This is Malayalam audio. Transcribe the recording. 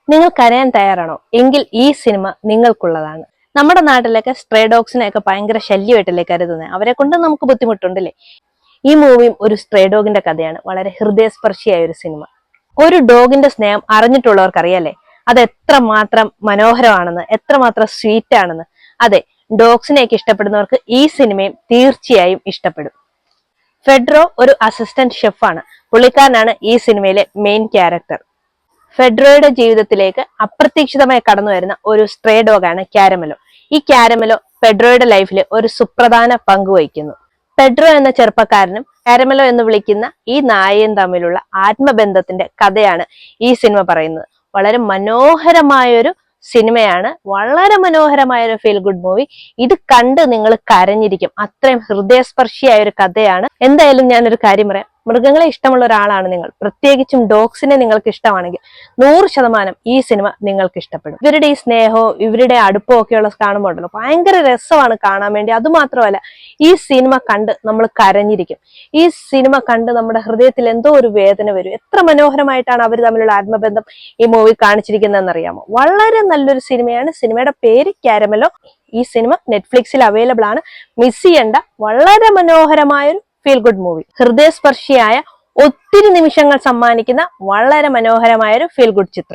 നിങ്ങൾ കരയാൻ തയ്യാറാണോ? എങ്കിൽ ഈ സിനിമ നിങ്ങൾക്കുള്ളതാണ്. നമ്മുടെ നാട്ടിലൊക്കെ സ്ട്രേ ഡോഗ്സിനെയൊക്കെ ഭയങ്കര ശല്യമായിട്ടല്ലേ കരുതുന്നത്. അവരെ കൊണ്ട് നമുക്ക് ബുദ്ധിമുട്ടുണ്ടല്ലേ. ഈ മൂവിയും ഒരു സ്ട്രേ ഡോഗിന്റെ കഥയാണ്. വളരെ ഹൃദയസ്പർശിയായ ഒരു സിനിമ. ഒരു ഡോഗിന്റെ സ്നേഹം അറിഞ്ഞിട്ടുള്ളവർക്ക് അറിയാലേ അത് എത്രമാത്രം മനോഹരമാണെന്ന്, എത്രമാത്രം സ്വീറ്റ് ആണെന്ന്. അതെ, ഡോഗ്സിനെയൊക്കെ ഇഷ്ടപ്പെടുന്നവർക്ക് ഈ സിനിമയും തീർച്ചയായും ഇഷ്ടപ്പെടും. ഫെഡ്രോ ഒരു അസിസ്റ്റന്റ് ഷെഫാണ്. പുള്ളിക്കാരനാണ് ഈ സിനിമയിലെ മെയിൻ ക്യാരക്ടർ. ഫെഡ്രോയുടെ ജീവിതത്തിലേക്ക് അപ്രതീക്ഷിതമായി കടന്നു വരുന്ന ഒരു സ്ട്രേ ഡോഗാണ് ക്യാരമലോ. ഈ ക്യാരമലോ ഫെഡ്രോയുടെ ലൈഫിൽ ഒരു സുപ്രധാന പങ്ക് വഹിക്കുന്നു. ഫെഡ്രോ എന്ന ചെറുപ്പക്കാരനും ക്യാരമലോ എന്ന് വിളിക്കുന്ന ഈ നായയും തമ്മിലുള്ള ആത്മബന്ധത്തിന്റെ കഥയാണ് ഈ സിനിമ പറയുന്നത്. വളരെ മനോഹരമായൊരു സിനിമയാണ്, വളരെ മനോഹരമായ ഒരു ഫീൽ ഗുഡ് മൂവി. ഇത് കണ്ട് നിങ്ങൾ കരഞ്ഞിരിക്കും, അത്രയും ഹൃദയസ്പർശിയായ ഒരു കഥയാണ്. എന്തായാലും ഞാനൊരു കാര്യം പറയാം, മൃഗങ്ങളെ ഇഷ്ടമുള്ള ഒരാളാണ് നിങ്ങൾ, പ്രത്യേകിച്ചും ഡോഗ്സിനെ നിങ്ങൾക്ക് ഇഷ്ടമാണെങ്കിൽ 100% ഈ സിനിമ നിങ്ങൾക്ക് ഇഷ്ടപ്പെടും. ഇവരുടെ ഈ സ്നേഹവും ഇവരുടെ അടുപ്പവും ഒക്കെയുള്ള കാണുമ്പോൾ ഉണ്ടല്ലോ, ഭയങ്കര രസമാണ് കാണാൻ വേണ്ടി. അതുമാത്രമല്ല, ഈ സിനിമ കണ്ട് നമ്മൾ കരഞ്ഞിരിക്കും. ഈ സിനിമ കണ്ട് നമ്മുടെ ഹൃദയത്തിൽ എന്തോ ഒരു വേദന വരും. എത്ര മനോഹരമായിട്ടാണ് അവർ തമ്മിലുള്ള ആത്മബന്ധം ഈ മൂവി കാണിച്ചിരിക്കുന്നതെന്ന് അറിയാമോ? വളരെ നല്ലൊരു സിനിമയാണ്. സിനിമയുടെ പേര് ക്യാരമലോ. ഈ സിനിമ നെറ്റ്ഫ്ലിക്സിൽ അവൈലബിൾ ആണ്, മിസ് ചെയ്യണ്ട. വളരെ മനോഹരമായൊരു ഫീൽ ഗുഡ് മൂവി, ഹൃദയസ്പർശിയായ ഒത്തിരി നിമിഷങ്ങൾ സമ്മാനിക്കുന്ന വളരെ മനോഹരമായ ഒരു ഫീൽ ഗുഡ് ചിത്രം.